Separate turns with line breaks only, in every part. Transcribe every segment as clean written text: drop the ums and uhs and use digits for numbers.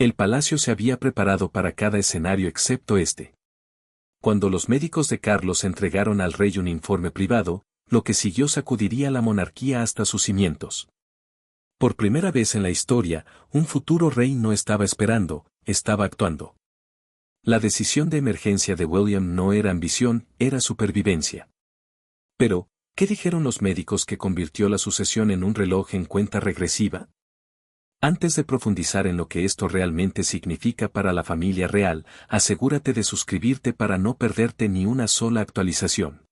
El palacio se había preparado para cada escenario excepto este. Cuando los médicos de Carlos entregaron al rey un informe privado, lo que siguió sacudiría la monarquía hasta sus cimientos. Por primera vez en la historia, un futuro rey no estaba esperando, estaba actuando. La decisión de emergencia de William no era ambición, era supervivencia. Pero, ¿qué dijeron los médicos que convirtió la sucesión en un reloj en cuenta regresiva? Antes de profundizar en lo que esto realmente significa para la familia real, asegúrate de suscribirte para no perderte ni una sola actualización.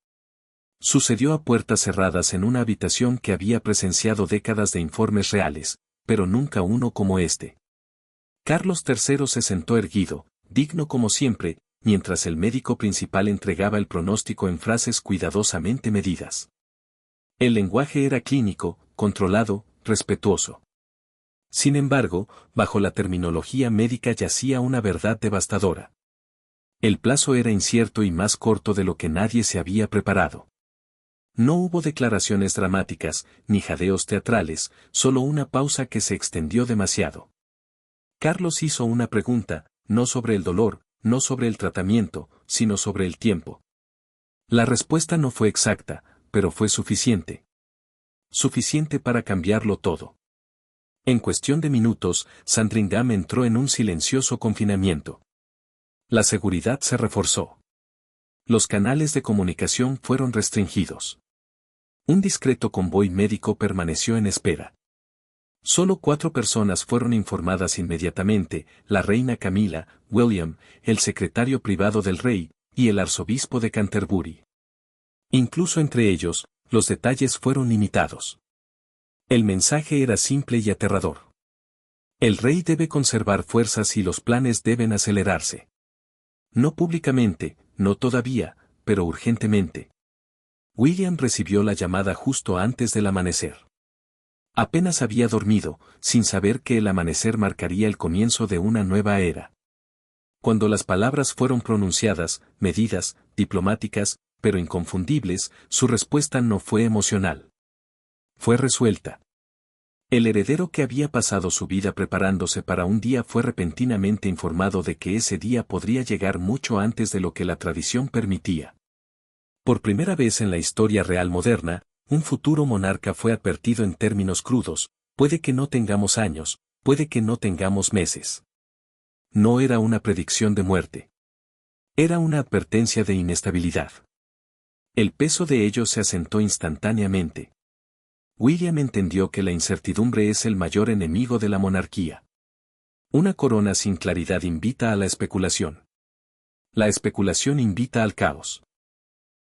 Sucedió a puertas cerradas en una habitación que había presenciado décadas de informes reales, pero nunca uno como este. Carlos III se sentó erguido, digno como siempre, mientras el médico principal entregaba el pronóstico en frases cuidadosamente medidas. El lenguaje era clínico, controlado, respetuoso. Sin embargo, bajo la terminología médica yacía una verdad devastadora. El plazo era incierto y más corto de lo que nadie se había preparado. No hubo declaraciones dramáticas, ni jadeos teatrales, solo una pausa que se extendió demasiado. Carlos hizo una pregunta, no sobre el dolor, no sobre el tratamiento, sino sobre el tiempo. La respuesta no fue exacta, pero fue suficiente. Suficiente para cambiarlo todo. En cuestión de minutos, Sandringham entró en un silencioso confinamiento. La seguridad se reforzó. Los canales de comunicación fueron restringidos. Un discreto convoy médico permaneció en espera. Solo 4 personas fueron informadas inmediatamente, la reina Camila, William, el secretario privado del rey, y el arzobispo de Canterbury. Incluso entre ellos, los detalles fueron limitados. El mensaje era simple y aterrador. El rey debe conservar fuerzas y los planes deben acelerarse. No públicamente, no todavía, pero urgentemente. William recibió la llamada justo antes del amanecer. Apenas había dormido, sin saber que el amanecer marcaría el comienzo de una nueva era. Cuando las palabras fueron pronunciadas, medidas, diplomáticas, pero inconfundibles, su respuesta no fue emocional. Fue resuelta. El heredero que había pasado su vida preparándose para un día fue repentinamente informado de que ese día podría llegar mucho antes de lo que la tradición permitía. Por primera vez en la historia real moderna, un futuro monarca fue advertido en términos crudos: puede que no tengamos años, puede que no tengamos meses. No era una predicción de muerte. Era una advertencia de inestabilidad. El peso de ello se asentó instantáneamente. William entendió que la incertidumbre es el mayor enemigo de la monarquía. Una corona sin claridad invita a la especulación. La especulación invita al caos.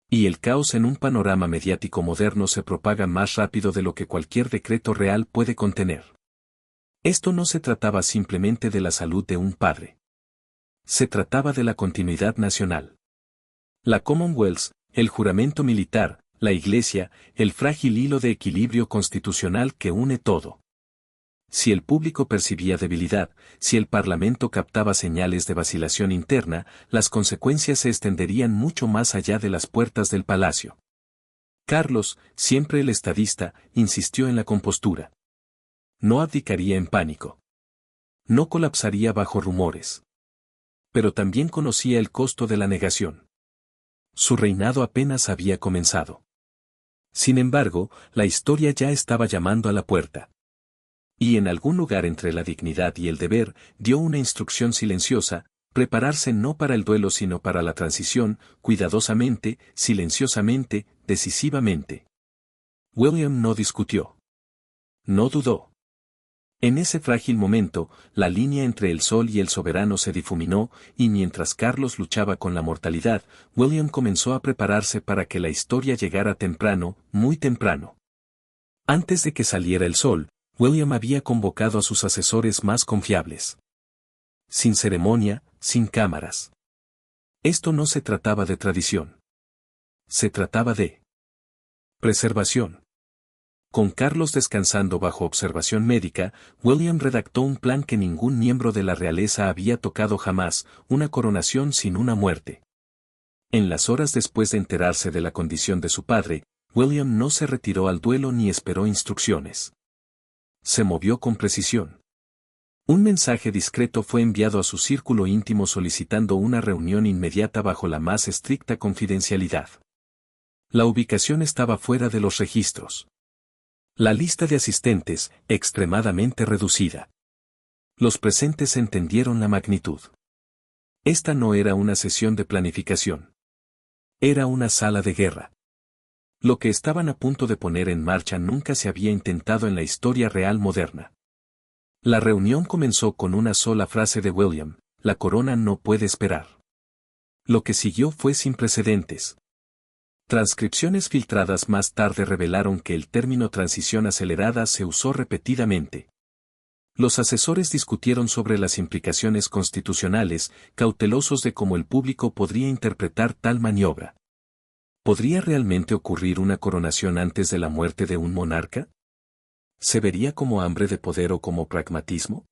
Y el caos en un panorama mediático moderno se propaga más rápido de lo que cualquier decreto real puede contener. Esto no se trataba simplemente de la salud de un padre. Se trataba de la continuidad nacional. La Commonwealth, el juramento militar, la Iglesia, el frágil hilo de equilibrio constitucional que une todo. Si el público percibía debilidad, si el Parlamento captaba señales de vacilación interna, las consecuencias se extenderían mucho más allá de las puertas del palacio. Carlos, siempre el estadista, insistió en la compostura. No abdicaría en pánico. No colapsaría bajo rumores. Pero también conocía el costo de la negación. Su reinado apenas había comenzado. Sin embargo, la historia ya estaba llamando a la puerta. Y en algún lugar entre la dignidad y el deber, dio una instrucción silenciosa: prepararse no para el duelo sino para la transición, cuidadosamente, silenciosamente, decisivamente. William no discutió. No dudó. En ese frágil momento, la línea entre el sol y el soberano se difuminó, y mientras Carlos luchaba con la mortalidad, William comenzó a prepararse para que la historia llegara temprano, muy temprano. Antes de que saliera el sol, William había convocado a sus asesores más confiables. Sin ceremonia, sin cámaras. Esto no se trataba de tradición. Se trataba de preservación. Con Carlos descansando bajo observación médica, William redactó un plan que ningún miembro de la realeza había tocado jamás: una coronación sin una muerte. En las horas después de enterarse de la condición de su padre, William no se retiró al duelo ni esperó instrucciones. Se movió con precisión. Un mensaje discreto fue enviado a su círculo íntimo solicitando una reunión inmediata bajo la más estricta confidencialidad. La ubicación estaba fuera de los registros. La lista de asistentes, extremadamente reducida. Los presentes entendieron la magnitud. Esta no era una sesión de planificación. Era una sala de guerra. Lo que estaban a punto de poner en marcha nunca se había intentado en la historia real moderna. La reunión comenzó con una sola frase de William: la corona no puede esperar. Lo que siguió fue sin precedentes. Transcripciones filtradas más tarde revelaron que el término transición acelerada se usó repetidamente. Los asesores discutieron sobre las implicaciones constitucionales, cautelosos de cómo el público podría interpretar tal maniobra. ¿Podría realmente ocurrir una coronación antes de la muerte de un monarca? ¿Se vería como hambre de poder o como pragmatismo?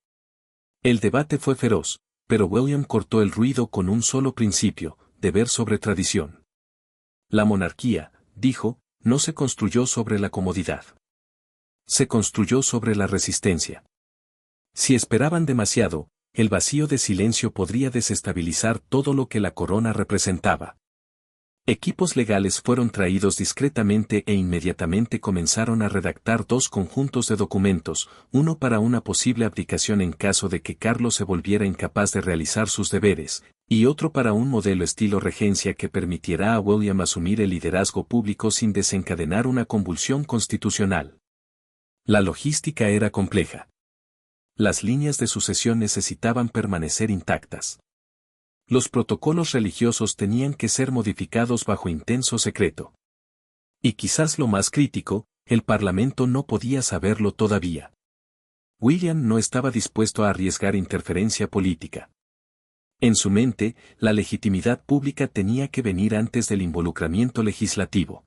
El debate fue feroz, pero William cortó el ruido con un solo principio: deber sobre tradición. La monarquía, dijo, no se construyó sobre la comodidad. Se construyó sobre la resistencia. Si esperaban demasiado, el vacío de silencio podría desestabilizar todo lo que la corona representaba. Equipos legales fueron traídos discretamente e inmediatamente comenzaron a redactar dos conjuntos de documentos, uno para una posible abdicación en caso de que Carlos se volviera incapaz de realizar sus deberes, y otro para un modelo estilo regencia que permitiera a William asumir el liderazgo público sin desencadenar una convulsión constitucional. La logística era compleja. Las líneas de sucesión necesitaban permanecer intactas. Los protocolos religiosos tenían que ser modificados bajo intenso secreto. Y quizás lo más crítico, el Parlamento no podía saberlo todavía. William no estaba dispuesto a arriesgar interferencia política. En su mente, la legitimidad pública tenía que venir antes del involucramiento legislativo.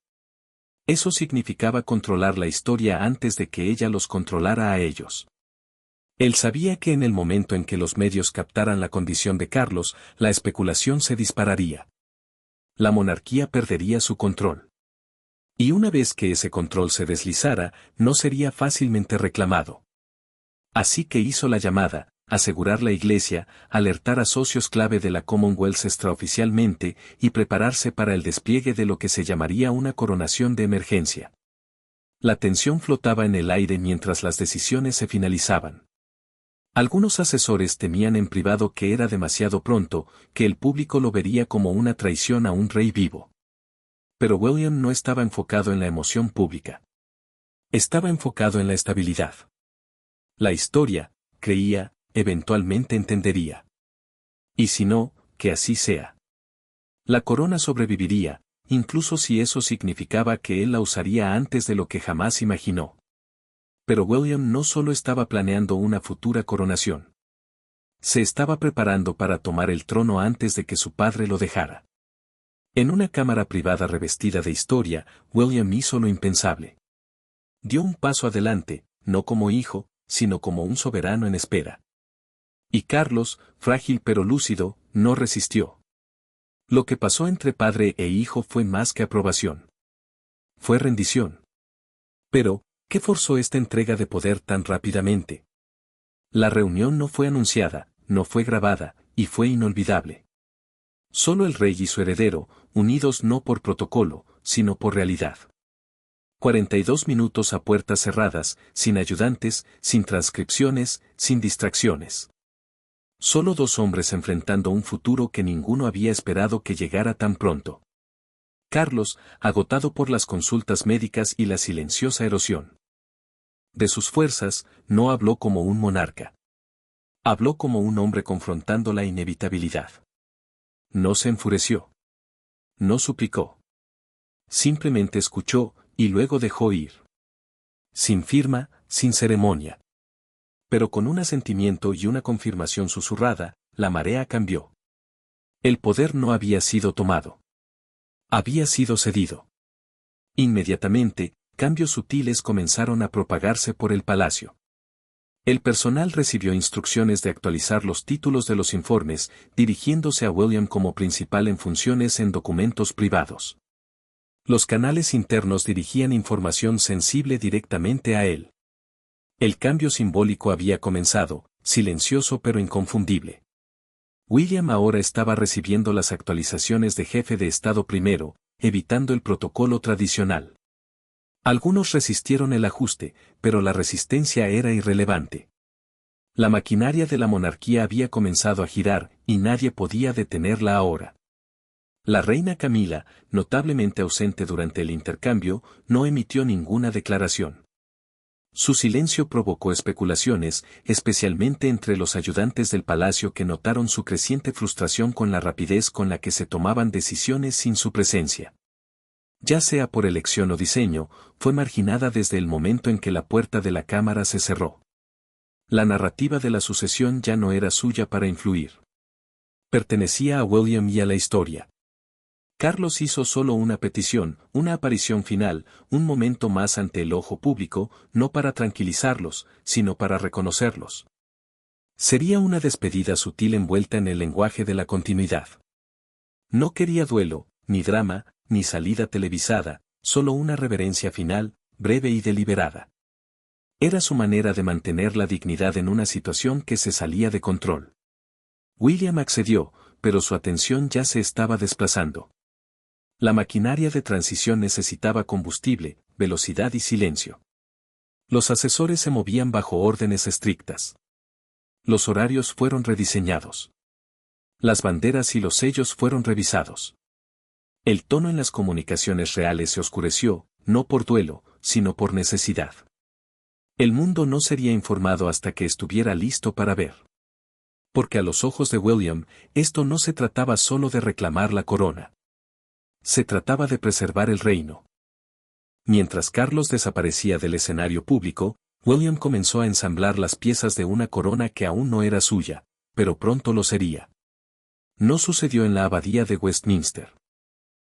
Eso significaba controlar la historia antes de que ella los controlara a ellos. Él sabía que en el momento en que los medios captaran la condición de Carlos, la especulación se dispararía. La monarquía perdería su control. Y una vez que ese control se deslizara, no sería fácilmente reclamado. Así que hizo la llamada, asegurar la iglesia, alertar a socios clave de la Commonwealth extraoficialmente y prepararse para el despliegue de lo que se llamaría una coronación de emergencia. La tensión flotaba en el aire mientras las decisiones se finalizaban. Algunos asesores temían en privado que era demasiado pronto, que el público lo vería como una traición a un rey vivo. Pero William no estaba enfocado en la emoción pública. Estaba enfocado en la estabilidad. La historia, creía, eventualmente entendería. Y si no, que así sea. La corona sobreviviría, incluso si eso significaba que él la usaría antes de lo que jamás imaginó. Pero William no solo estaba planeando una futura coronación. Se estaba preparando para tomar el trono antes de que su padre lo dejara. En una cámara privada revestida de historia, William hizo lo impensable. Dio un paso adelante, no como hijo, sino como un soberano en espera. Y Carlos, frágil pero lúcido, no resistió. Lo que pasó entre padre e hijo fue más que aprobación. Fue rendición. Pero, ¿qué forzó esta entrega de poder tan rápidamente? La reunión no fue anunciada, no fue grabada, y fue inolvidable. Solo el rey y su heredero, unidos no por protocolo, sino por realidad. 42 minutos a puertas cerradas, sin ayudantes, sin transcripciones, sin distracciones. Solo dos hombres enfrentando un futuro que ninguno había esperado que llegara tan pronto. Carlos, agotado por las consultas médicas y la silenciosa erosión de sus fuerzas, no habló como un monarca. Habló como un hombre confrontando la inevitabilidad. No se enfureció. No suplicó. Simplemente escuchó, y luego dejó ir. Sin firma, sin ceremonia. Pero con un asentimiento y una confirmación susurrada, la marea cambió. El poder no había sido tomado. Había sido cedido. Inmediatamente, cambios sutiles comenzaron a propagarse por el palacio. El personal recibió instrucciones de actualizar los títulos de los informes, dirigiéndose a William como principal en funciones en documentos privados. Los canales internos dirigían información sensible directamente a él. El cambio simbólico había comenzado, silencioso pero inconfundible. William ahora estaba recibiendo las actualizaciones de jefe de Estado primero, evitando el protocolo tradicional. Algunos resistieron el ajuste, pero la resistencia era irrelevante. La maquinaria de la monarquía había comenzado a girar, y nadie podía detenerla ahora. La reina Camila, notablemente ausente durante el intercambio, no emitió ninguna declaración. Su silencio provocó especulaciones, especialmente entre los ayudantes del palacio que notaron su creciente frustración con la rapidez con la que se tomaban decisiones sin su presencia. Ya sea por elección o diseño, fue marginada desde el momento en que la puerta de la cámara se cerró. La narrativa de la sucesión ya no era suya para influir. Pertenecía a William y a la historia. Carlos hizo solo una petición, una aparición final, un momento más ante el ojo público, no para tranquilizarlos, sino para reconocerlos. Sería una despedida sutil envuelta en el lenguaje de la continuidad. No quería duelo, ni drama, ni salida televisada, solo una reverencia final, breve y deliberada. Era su manera de mantener la dignidad en una situación que se salía de control. William accedió, pero su atención ya se estaba desplazando. La maquinaria de transición necesitaba combustible, velocidad y silencio. Los asesores se movían bajo órdenes estrictas. Los horarios fueron rediseñados. Las banderas y los sellos fueron revisados. El tono en las comunicaciones reales se oscureció, no por duelo, sino por necesidad. El mundo no sería informado hasta que estuviera listo para ver. Porque a los ojos de William, esto no se trataba solo de reclamar la corona. Se trataba de preservar el reino. Mientras Carlos desaparecía del escenario público, William comenzó a ensamblar las piezas de una corona que aún no era suya, pero pronto lo sería. No sucedió en la abadía de Westminster.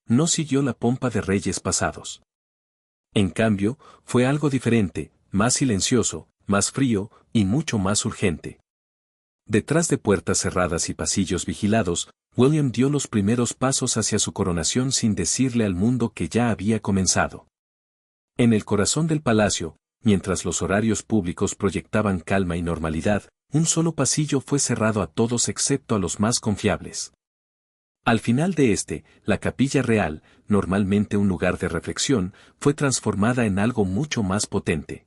No siguió la pompa de reyes pasados. En cambio, fue algo diferente, más silencioso, más frío, y mucho más urgente. Detrás de puertas cerradas y pasillos vigilados, William dio los primeros pasos hacia su coronación sin decirle al mundo que ya había comenzado. En el corazón del palacio, mientras los horarios públicos proyectaban calma y normalidad, un solo pasillo fue cerrado a todos excepto a los más confiables. Al final de la capilla real, normalmente un lugar de reflexión, fue transformada en algo mucho más potente.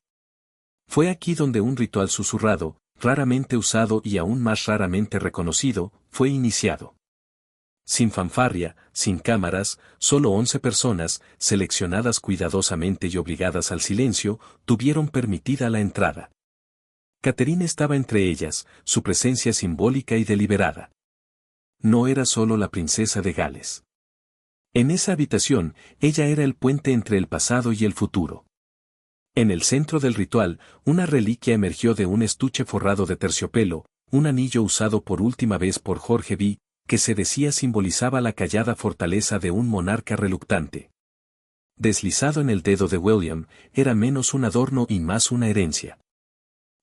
Fue aquí donde un ritual susurrado, raramente usado y aún más raramente reconocido, fue iniciado. Sin fanfarria, sin cámaras, solo 11 personas, seleccionadas cuidadosamente y obligadas al silencio, tuvieron permitida la entrada. Catherine estaba entre ellas, su presencia simbólica y deliberada. No era solo la princesa de Gales. En esa habitación, ella era el puente entre el pasado y el futuro. En el centro del ritual, una reliquia emergió de un estuche forrado de terciopelo, un anillo usado por última vez por Jorge V, que se decía simbolizaba la callada fortaleza de un monarca reluctante. Deslizado en el dedo de William, era menos un adorno y más una herencia.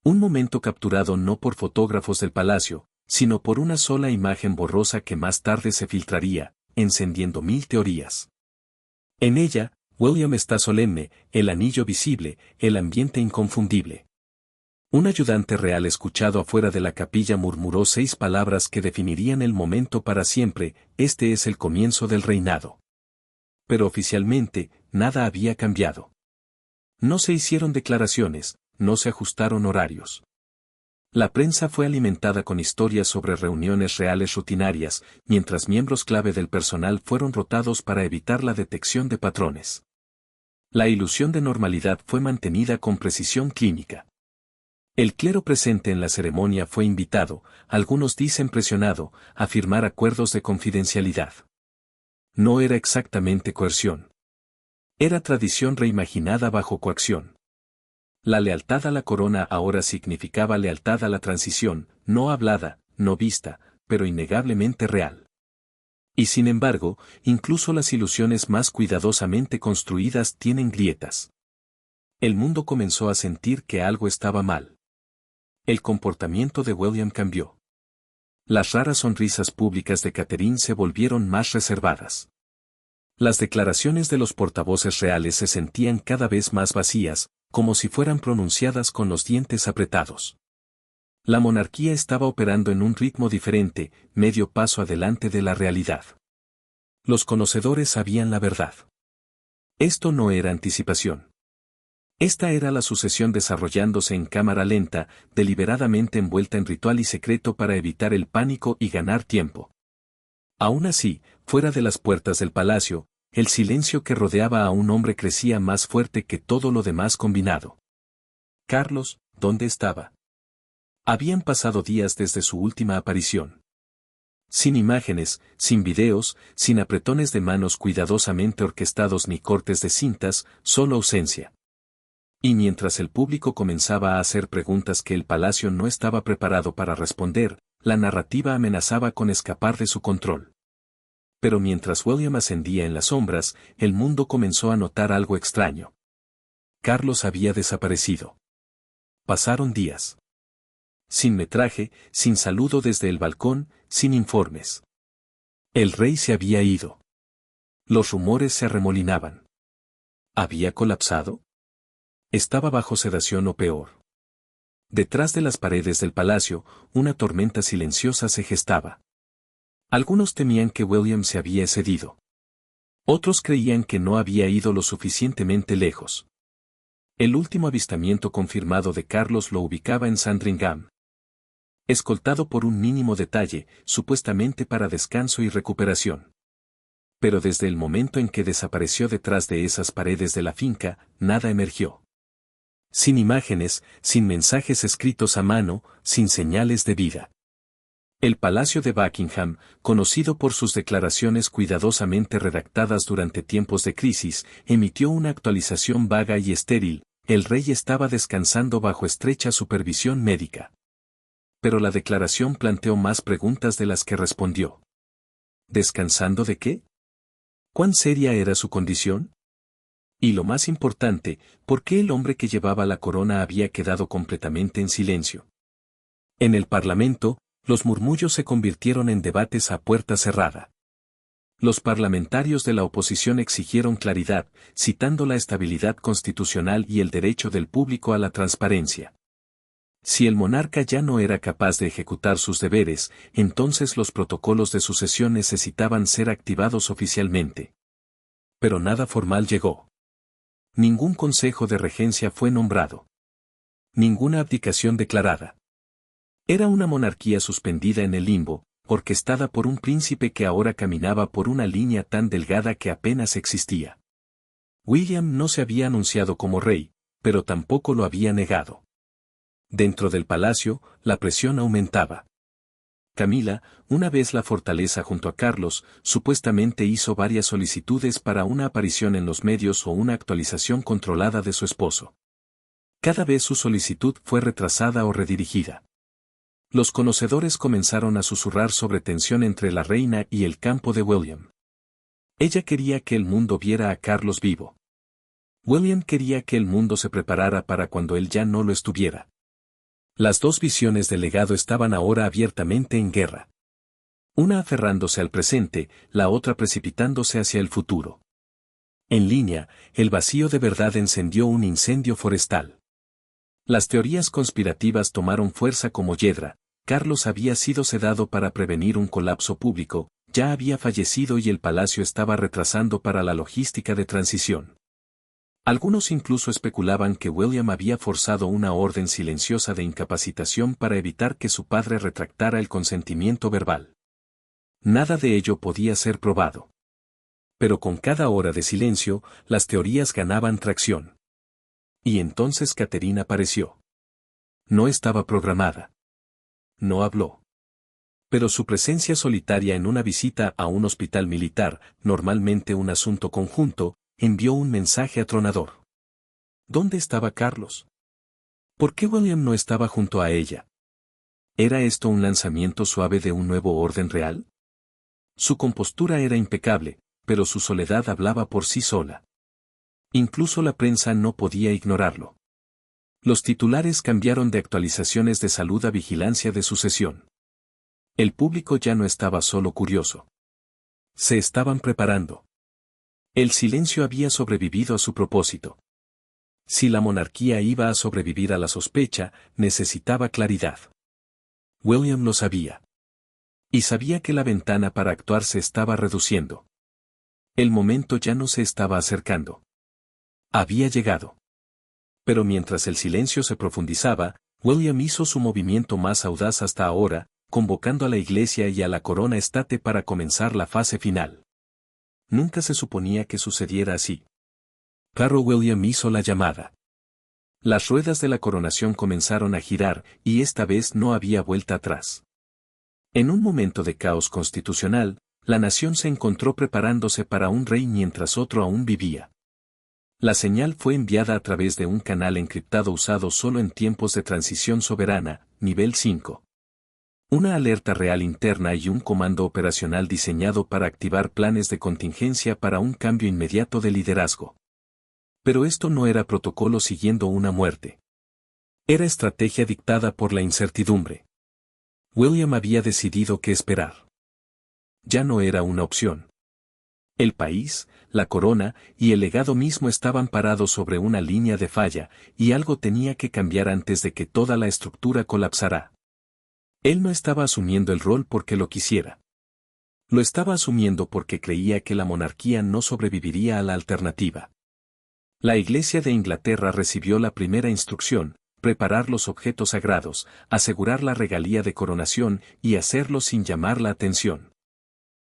Un momento capturado no por fotógrafos del palacio, sino por una sola imagen borrosa que más tarde se filtraría, encendiendo 1000 teorías. En ella, William está solemne, el anillo visible, el ambiente inconfundible. Un ayudante real escuchado afuera de la capilla murmuró 6 palabras que definirían el momento para siempre: este es el comienzo del reinado. Pero oficialmente, nada había cambiado. No se hicieron declaraciones, no se ajustaron horarios. La prensa fue alimentada con historias sobre reuniones reales rutinarias, mientras miembros clave del personal fueron rotados para evitar la detección de patrones. La ilusión de normalidad fue mantenida con precisión clínica. El clero presente en la ceremonia fue invitado, algunos dicen presionado, a firmar acuerdos de confidencialidad. No era exactamente coerción. Era tradición reimaginada bajo coacción. La lealtad a la corona ahora significaba lealtad a la transición, no hablada, no vista, pero innegablemente real. Y sin embargo, incluso las ilusiones más cuidadosamente construidas tienen grietas. El mundo comenzó a sentir que algo estaba mal. El comportamiento de William cambió. Las raras sonrisas públicas de Catherine se volvieron más reservadas. Las declaraciones de los portavoces reales se sentían cada vez más vacías, como si fueran pronunciadas con los dientes apretados. La monarquía estaba operando en un ritmo diferente, medio paso adelante de la realidad. Los conocedores sabían la verdad. Esto no era anticipación. Esta era la sucesión desarrollándose en cámara lenta, deliberadamente envuelta en ritual y secreto para evitar el pánico y ganar tiempo. Aún así, fuera de las puertas del palacio, el silencio que rodeaba a un hombre crecía más fuerte que todo lo demás combinado. Carlos, ¿dónde estaba? Habían pasado días desde su última aparición. Sin imágenes, sin videos, sin apretones de manos cuidadosamente orquestados ni cortes de cintas, solo ausencia. Y mientras el público comenzaba a hacer preguntas que el palacio no estaba preparado para responder, la narrativa amenazaba con escapar de su control. Pero mientras William ascendía en las sombras, el mundo comenzó a notar algo extraño. Carlos había desaparecido. Pasaron días. Sin metraje, sin saludo desde el balcón, sin informes. El rey se había ido. Los rumores se arremolinaban. ¿Había colapsado? Estaba bajo sedación o peor. Detrás de las paredes del palacio, una tormenta silenciosa se gestaba. Algunos temían que William se había excedido. Otros creían que no había ido lo suficientemente lejos. El último avistamiento confirmado de Carlos lo ubicaba en Sandringham. Escoltado por un mínimo detalle, supuestamente para descanso y recuperación. Pero desde el momento en que desapareció detrás de esas paredes de la finca, nada emergió. Sin imágenes, sin mensajes escritos a mano, sin señales de vida. El Palacio de Buckingham, conocido por sus declaraciones cuidadosamente redactadas durante tiempos de crisis, emitió una actualización vaga y estéril: el rey estaba descansando bajo estrecha supervisión médica. Pero la declaración planteó más preguntas de las que respondió. ¿Descansando de qué? ¿Cuán seria era su condición? Y lo más importante, ¿por qué el hombre que llevaba la corona había quedado completamente en silencio? En el Parlamento, los murmullos se convirtieron en debates a puerta cerrada. Los parlamentarios de la oposición exigieron claridad, citando la estabilidad constitucional y el derecho del público a la transparencia. Si el monarca ya no era capaz de ejecutar sus deberes, entonces los protocolos de sucesión necesitaban ser activados oficialmente. Pero nada formal llegó. Ningún consejo de regencia fue nombrado. Ninguna abdicación declarada. Era una monarquía suspendida en el limbo, orquestada por un príncipe que ahora caminaba por una línea tan delgada que apenas existía. William no se había anunciado como rey, pero tampoco lo había negado. Dentro del palacio, la presión aumentaba. Camila, una vez la fortaleza junto a Carlos, supuestamente hizo varias solicitudes para una aparición en los medios o una actualización controlada de su esposo. Cada vez su solicitud fue retrasada o redirigida. Los conocedores comenzaron a susurrar sobre tensión entre la reina y el campo de William. Ella quería que el mundo viera a Carlos vivo. William quería que el mundo se preparara para cuando él ya no lo estuviera. Las dos visiones del legado estaban ahora abiertamente en guerra. Una aferrándose al presente, la otra precipitándose hacia el futuro. En línea, el vacío de verdad encendió un incendio forestal. Las teorías conspirativas tomaron fuerza como hiedra. Carlos había sido sedado para prevenir un colapso público, ya había fallecido y el palacio estaba retrasando para la logística de transición. Algunos incluso especulaban que William había forzado una orden silenciosa de incapacitación para evitar que su padre retractara el consentimiento verbal. Nada de ello podía ser probado. Pero con cada hora de silencio, las teorías ganaban tracción. Y entonces Catherine apareció. No estaba programada. No habló. Pero su presencia solitaria en una visita a un hospital militar, normalmente un asunto conjunto, envió un mensaje atronador. ¿Dónde estaba Carlos? ¿Por qué William no estaba junto a ella? ¿Era esto un lanzamiento suave de un nuevo orden real? Su compostura era impecable, pero su soledad hablaba por sí sola. Incluso la prensa no podía ignorarlo. Los titulares cambiaron de actualizaciones de salud a vigilancia de sucesión. El público ya no estaba solo curioso. Se estaban preparando. El silencio había sobrevivido a su propósito. Si la monarquía iba a sobrevivir a la sospecha, necesitaba claridad. William lo sabía. Y sabía que la ventana para actuar se estaba reduciendo. El momento ya no se estaba acercando. Había llegado. Pero mientras el silencio se profundizaba, William hizo su movimiento más audaz hasta ahora, convocando a la iglesia y a la corona estate para comenzar la fase final. Nunca se suponía que sucediera así. Pero William hizo la llamada. Las ruedas de la coronación comenzaron a girar, y esta vez no había vuelta atrás. En un momento de caos constitucional, la nación se encontró preparándose para un rey mientras otro aún vivía. La señal fue enviada a través de un canal encriptado usado solo en tiempos de transición soberana, nivel 5. Una alerta real interna y un comando operacional diseñado para activar planes de contingencia para un cambio inmediato de liderazgo. Pero esto no era protocolo siguiendo una muerte. Era estrategia dictada por la incertidumbre. William había decidido qué esperar. Ya no era una opción. El país, la corona y el legado mismo estaban parados sobre una línea de falla, y algo tenía que cambiar antes de que toda la estructura colapsara. Él no estaba asumiendo el rol porque lo quisiera. Lo estaba asumiendo porque creía que la monarquía no sobreviviría a la alternativa. La Iglesia de Inglaterra recibió la primera instrucción: preparar los objetos sagrados, asegurar la regalía de coronación y hacerlo sin llamar la atención.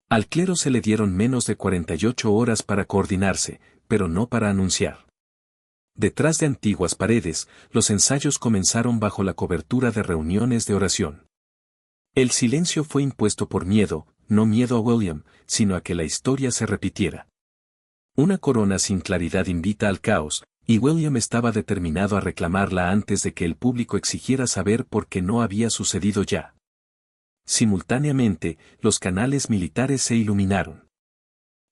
Al clero se le dieron menos de 48 horas para coordinarse, pero no para anunciar. Detrás de antiguas paredes, los ensayos comenzaron bajo la cobertura de reuniones de oración. El silencio fue impuesto por miedo, no miedo a William, sino a que la historia se repitiera. Una corona sin claridad invita al caos, y William estaba determinado a reclamarla antes de que el público exigiera saber por qué no había sucedido ya. Simultáneamente, los canales militares se iluminaron.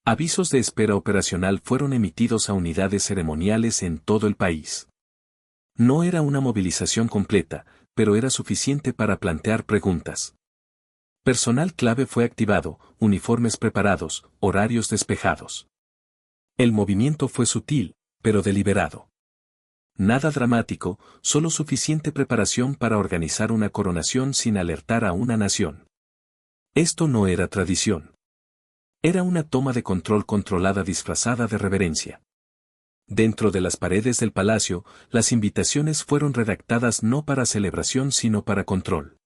Avisos de espera operacional fueron emitidos a unidades ceremoniales en todo el país. No era una movilización completa, pero era suficiente para plantear preguntas. Personal clave fue activado, uniformes preparados, horarios despejados. El movimiento fue sutil, pero deliberado. Nada dramático, solo suficiente preparación para organizar una coronación sin alertar a una nación. Esto no era tradición. Era una toma de control controlada disfrazada de reverencia. Dentro de las paredes del palacio, las invitaciones fueron redactadas no para celebración sino para control.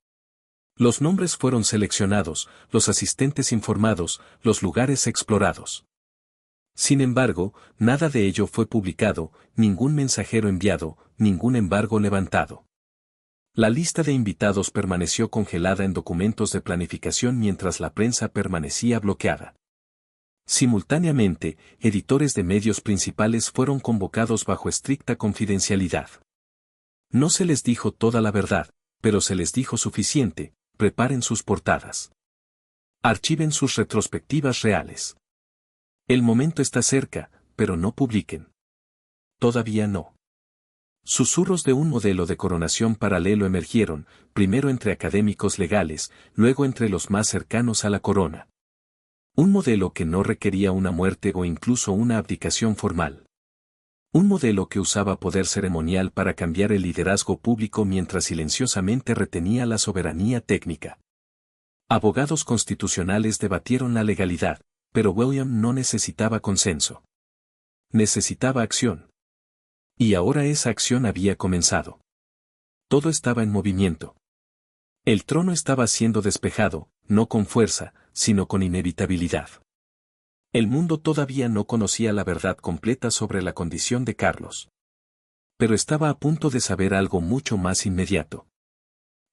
Los nombres fueron seleccionados, los asistentes informados, los lugares explorados. Sin embargo, nada de ello fue publicado, ningún mensajero enviado, ningún embargo levantado. La lista de invitados permaneció congelada en documentos de planificación mientras la prensa permanecía bloqueada. Simultáneamente, editores de medios principales fueron convocados bajo estricta confidencialidad. No se les dijo toda la verdad, pero se les dijo suficiente: preparen sus portadas. Archiven sus retrospectivas reales. El momento está cerca, pero no publiquen. Todavía no. Susurros de un modelo de coronación paralelo emergieron, primero entre académicos legales, luego entre los más cercanos a la corona. Un modelo que no requería una muerte o incluso una abdicación formal. Un modelo que usaba poder ceremonial para cambiar el liderazgo público mientras silenciosamente retenía la soberanía técnica. Abogados constitucionales debatieron la legalidad, pero William no necesitaba consenso. Necesitaba acción. Y ahora esa acción había comenzado. Todo estaba en movimiento. El trono estaba siendo despejado, no con fuerza, sino con inevitabilidad. El mundo todavía no conocía la verdad completa sobre la condición de Carlos. Pero estaba a punto de saber algo mucho más inmediato.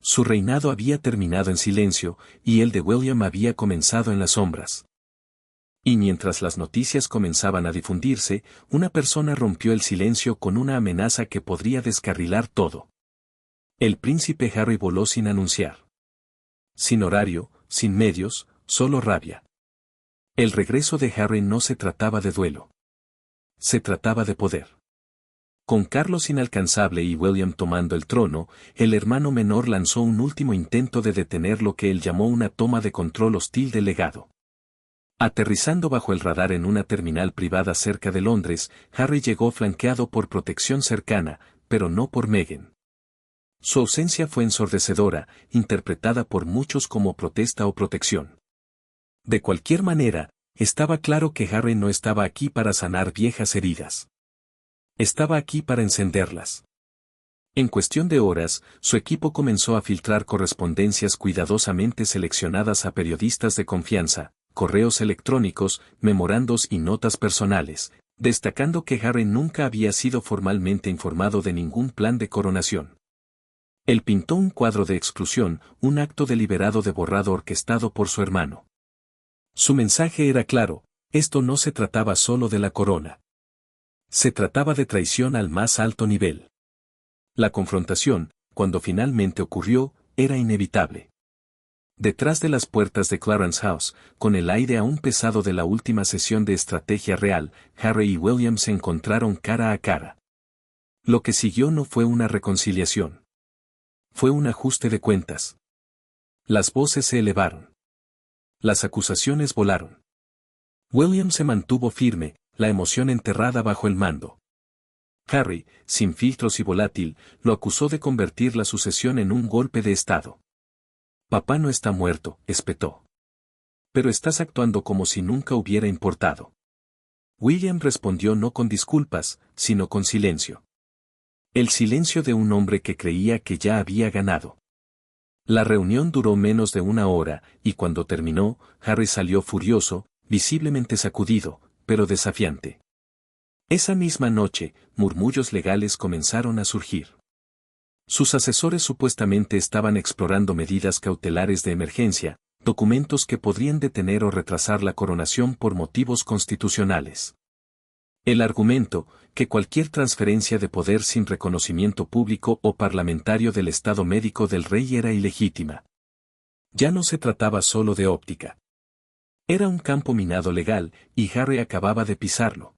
Su reinado había terminado en silencio, y el de William había comenzado en las sombras. Y mientras las noticias comenzaban a difundirse, una persona rompió el silencio con una amenaza que podría descarrilar todo. El príncipe Harry voló sin anunciar. Sin horario, sin medios, solo rabia. El regreso de Harry no se trataba de duelo. Se trataba de poder. Con Carlos inalcanzable y William tomando el trono, el hermano menor lanzó un último intento de detener lo que él llamó una toma de control hostil del legado. Aterrizando bajo el radar en una terminal privada cerca de Londres, Harry llegó flanqueado por protección cercana, pero no por Meghan. Su ausencia fue ensordecedora, interpretada por muchos como protesta o protección. De cualquier manera, estaba claro que Harry no estaba aquí para sanar viejas heridas. Estaba aquí para encenderlas. En cuestión de horas, su equipo comenzó a filtrar correspondencias cuidadosamente seleccionadas a periodistas de confianza, correos electrónicos, memorandos y notas personales, destacando que Harry nunca había sido formalmente informado de ningún plan de coronación. Él pintó un cuadro de exclusión, un acto deliberado de borrado orquestado por su hermano. Su mensaje era claro: esto no se trataba solo de la corona. Se trataba de traición al más alto nivel. La confrontación, cuando finalmente ocurrió, era inevitable. Detrás de las puertas de Clarence House, con el aire aún pesado de la última sesión de estrategia real, Harry y William se encontraron cara a cara. Lo que siguió no fue una reconciliación. Fue un ajuste de cuentas. Las voces se elevaron. Las acusaciones volaron. William se mantuvo firme, la emoción enterrada bajo el mando. Harry, sin filtros y volátil, lo acusó de convertir la sucesión en un golpe de Estado. Papá no está muerto, espetó. Pero estás actuando como si nunca hubiera importado. William respondió no con disculpas, sino con silencio. El silencio de un hombre que creía que ya había ganado. La reunión duró menos de una hora, y cuando terminó, Harry salió furioso, visiblemente sacudido, pero desafiante. Esa misma noche, murmullos legales comenzaron a surgir. Sus asesores supuestamente estaban explorando medidas cautelares de emergencia, documentos que podrían detener o retrasar la coronación por motivos constitucionales. El argumento, que cualquier transferencia de poder sin reconocimiento público o parlamentario del estado médico del rey era ilegítima. Ya no se trataba solo de óptica. Era un campo minado legal, y Harry acababa de pisarlo.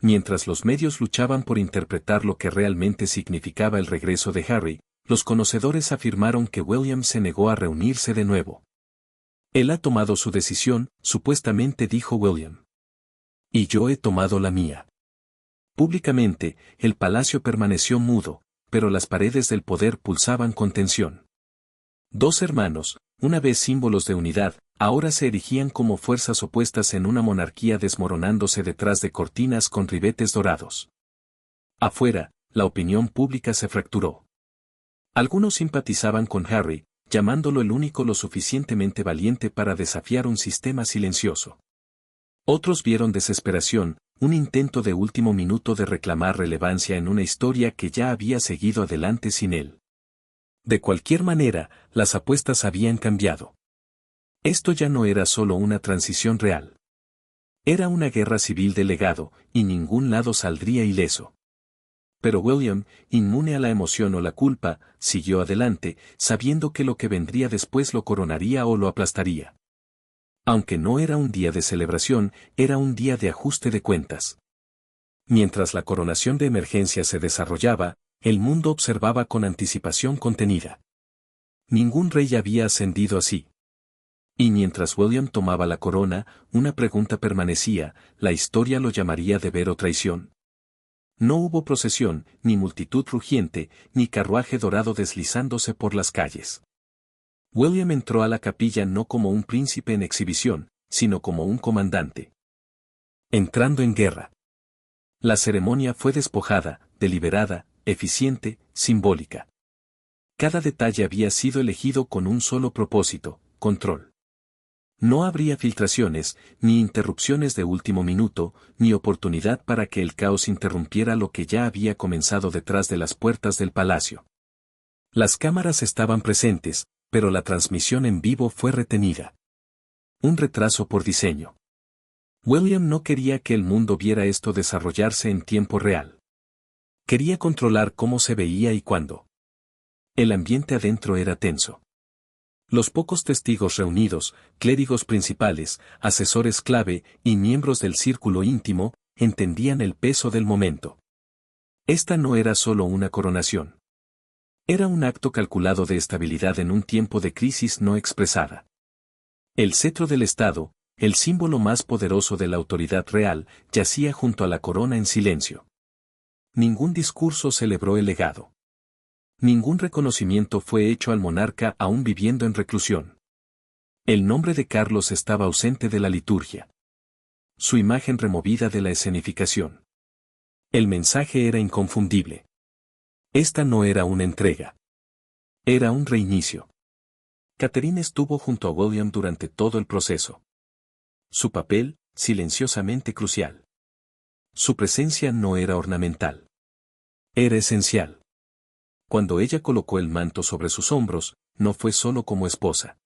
Mientras los medios luchaban por interpretar lo que realmente significaba el regreso de Harry, los conocedores afirmaron que William se negó a reunirse de nuevo. Él ha tomado su decisión, supuestamente dijo William. Y yo he tomado la mía. Públicamente, el palacio permaneció mudo, pero las paredes del poder pulsaban con tensión. Dos hermanos, una vez símbolos de unidad, ahora se erigían como fuerzas opuestas en una monarquía desmoronándose detrás de cortinas con ribetes dorados. Afuera, la opinión pública se fracturó. Algunos simpatizaban con Harry, llamándolo el único lo suficientemente valiente para desafiar un sistema silencioso. Otros vieron desesperación, un intento de último minuto de reclamar relevancia en una historia que ya había seguido adelante sin él. De cualquier manera, las apuestas habían cambiado. Esto ya no era solo una transición real. Era una guerra civil de legado, y ningún lado saldría ileso. Pero William, inmune a la emoción o la culpa, siguió adelante, sabiendo que lo que vendría después lo coronaría o lo aplastaría. Aunque no era un día de celebración, era un día de ajuste de cuentas. Mientras la coronación de emergencia se desarrollaba, el mundo observaba con anticipación contenida. Ningún rey había ascendido así. Y mientras William tomaba la corona, una pregunta permanecía: ¿la historia lo llamaría deber o traición? No hubo procesión, ni multitud rugiente, ni carruaje dorado deslizándose por las calles. William entró a la capilla no como un príncipe en exhibición, sino como un comandante. Entrando en guerra. La ceremonia fue despojada, deliberada, eficiente, simbólica. Cada detalle había sido elegido con un solo propósito: control. No habría filtraciones, ni interrupciones de último minuto, ni oportunidad para que el caos interrumpiera lo que ya había comenzado detrás de las puertas del palacio. Las cámaras estaban presentes, pero la transmisión en vivo fue retenida. Un retraso por diseño. William no quería que el mundo viera esto desarrollarse en tiempo real. Quería controlar cómo se veía y cuándo. El ambiente adentro era tenso. Los pocos testigos reunidos, clérigos principales, asesores clave y miembros del círculo íntimo, entendían el peso del momento. Esta no era solo una coronación. Era un acto calculado de estabilidad en un tiempo de crisis no expresada. El cetro del Estado, el símbolo más poderoso de la autoridad real, yacía junto a la corona en silencio. Ningún discurso celebró el legado. Ningún reconocimiento fue hecho al monarca aún viviendo en reclusión. El nombre de Carlos estaba ausente de la liturgia. Su imagen removida de la escenificación. El mensaje era inconfundible. Esta no era una entrega. Era un reinicio. Catherine estuvo junto a William durante todo el proceso. Su papel, silenciosamente crucial. Su presencia no era ornamental. Era esencial. Cuando ella colocó el manto sobre sus hombros, no fue solo como esposa.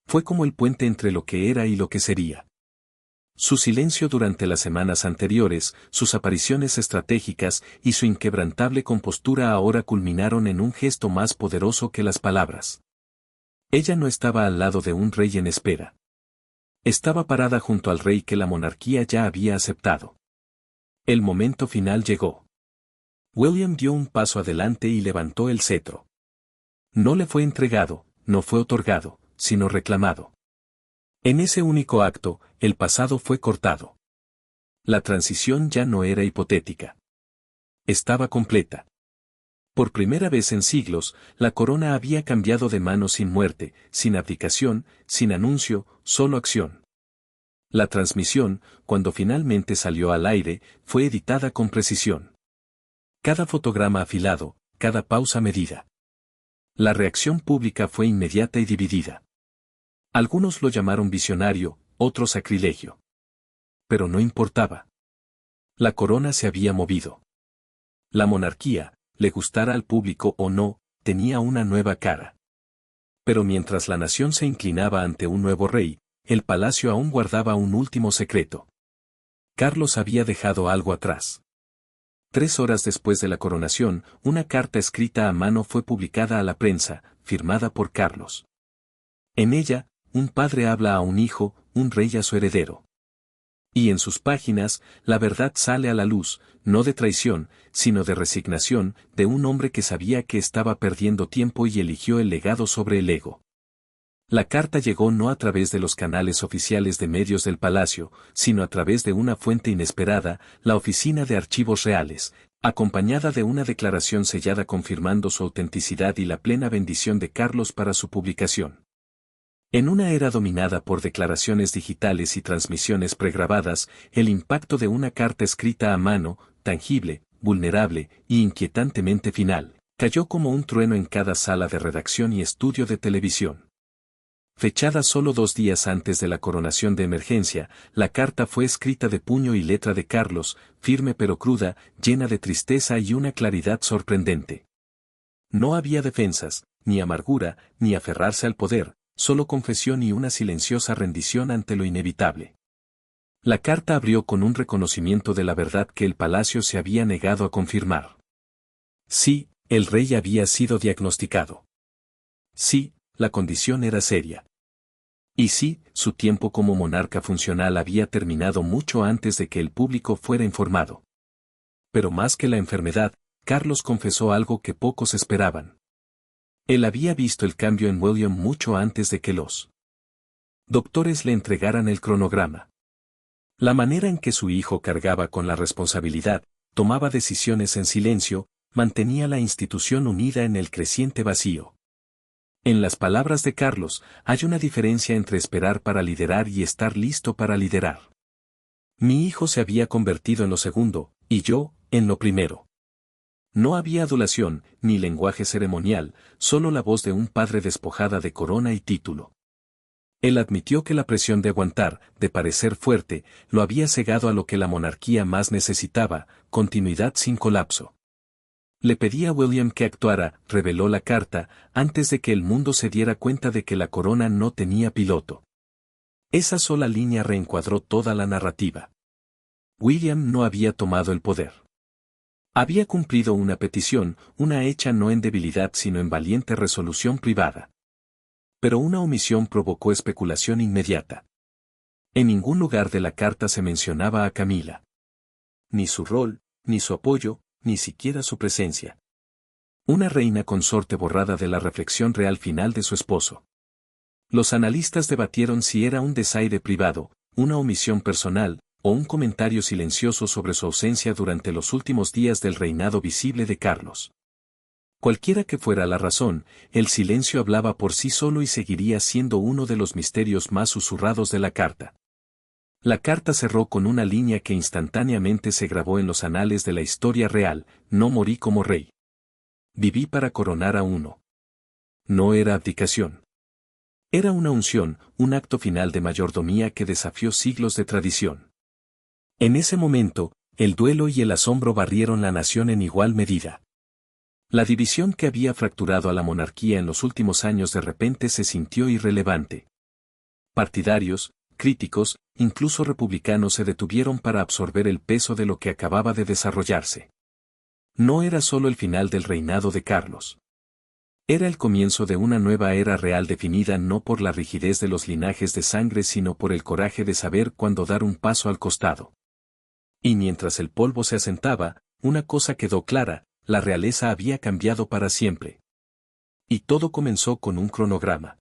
Fue como el puente entre lo que era y lo que sería. Su silencio durante las semanas anteriores, sus apariciones estratégicas y su inquebrantable compostura ahora culminaron en un gesto más poderoso que las palabras. Ella no estaba al lado de un rey en espera. Estaba parada junto al rey que la monarquía ya había aceptado. El momento final llegó. William dio un paso adelante y levantó el cetro. No le fue entregado, no fue otorgado, sino reclamado. En ese único acto, el pasado fue cortado. La transición ya no era hipotética. Estaba completa. Por primera vez en siglos, la corona había cambiado de manos sin muerte, sin abdicación, sin anuncio, solo acción. La transmisión, cuando finalmente salió al aire, fue editada con precisión. Cada fotograma afilado, cada pausa medida. La reacción pública fue inmediata y dividida. Algunos lo llamaron visionario, otros sacrilegio. Pero no importaba. La corona se había movido. La monarquía, le gustara al público o no, tenía una nueva cara. Pero mientras la nación se inclinaba ante un nuevo rey, el palacio aún guardaba un último secreto. Carlos había dejado algo atrás. 3 horas después de la coronación, una carta escrita a mano fue publicada a la prensa, firmada por Carlos. En ella, un padre habla a un hijo, un rey a su heredero. Y en sus páginas, la verdad sale a la luz, no de traición, sino de resignación, de un hombre que sabía que estaba perdiendo tiempo y eligió el legado sobre el ego. La carta llegó no a través de los canales oficiales de medios del palacio, sino a través de una fuente inesperada, la Oficina de Archivos Reales, acompañada de una declaración sellada confirmando su autenticidad y la plena bendición de Carlos para su publicación. En una era dominada por declaraciones digitales y transmisiones pregrabadas, el impacto de una carta escrita a mano, tangible, vulnerable y inquietantemente final, cayó como un trueno en cada sala de redacción y estudio de televisión. Fechada solo 2 días antes de la coronación de emergencia, la carta fue escrita de puño y letra de Carlos, firme pero cruda, llena de tristeza y una claridad sorprendente. No había defensas, ni amargura, ni aferrarse al poder, solo confesión y una silenciosa rendición ante lo inevitable. La carta abrió con un reconocimiento de la verdad que el palacio se había negado a confirmar. Sí, el rey había sido diagnosticado. Sí, la condición era seria. Y sí, su tiempo como monarca funcional había terminado mucho antes de que el público fuera informado. Pero más que la enfermedad, Carlos confesó algo que pocos esperaban. Él había visto el cambio en William mucho antes de que los doctores le entregaran el cronograma. La manera en que su hijo cargaba con la responsabilidad, tomaba decisiones en silencio, mantenía la institución unida en el creciente vacío. En las palabras de Carlos, hay una diferencia entre esperar para liderar y estar listo para liderar. Mi hijo se había convertido en lo segundo, y yo, en lo primero. No había adulación, ni lenguaje ceremonial, solo la voz de un padre despojada de corona y título. Él admitió que la presión de aguantar, de parecer fuerte, lo había cegado a lo que la monarquía más necesitaba, continuidad sin colapso. Le pedí a William que actuara, reveló la carta, antes de que el mundo se diera cuenta de que la corona no tenía piloto. Esa sola línea reencuadró toda la narrativa. William no había tomado el poder. Había cumplido una petición, una hecha no en debilidad sino en valiente resolución privada. Pero una omisión provocó especulación inmediata. En ningún lugar de la carta se mencionaba a Camila. Ni su rol, ni su apoyo, ni siquiera su presencia. Una reina consorte borrada de la reflexión real final de su esposo. Los analistas debatieron si era un desaire privado, una omisión personal, o un comentario silencioso sobre su ausencia durante los últimos días del reinado visible de Carlos. Cualquiera que fuera la razón, el silencio hablaba por sí solo y seguiría siendo uno de los misterios más susurrados de la carta. La carta cerró con una línea que instantáneamente se grabó en los anales de la historia real: no morí como rey. Viví para coronar a uno. No era abdicación. Era una unción, un acto final de mayordomía que desafió siglos de tradición. En ese momento, el duelo y el asombro barrieron la nación en igual medida. La división que había fracturado a la monarquía en los últimos años de repente se sintió irrelevante. Partidarios, críticos, incluso republicanos se detuvieron para absorber el peso de lo que acababa de desarrollarse. No era solo el final del reinado de Carlos. Era el comienzo de una nueva era real definida no por la rigidez de los linajes de sangre sino por el coraje de saber cuándo dar un paso al costado. Y mientras el polvo se asentaba, una cosa quedó clara: la realeza había cambiado para siempre. Y todo comenzó con un cronograma.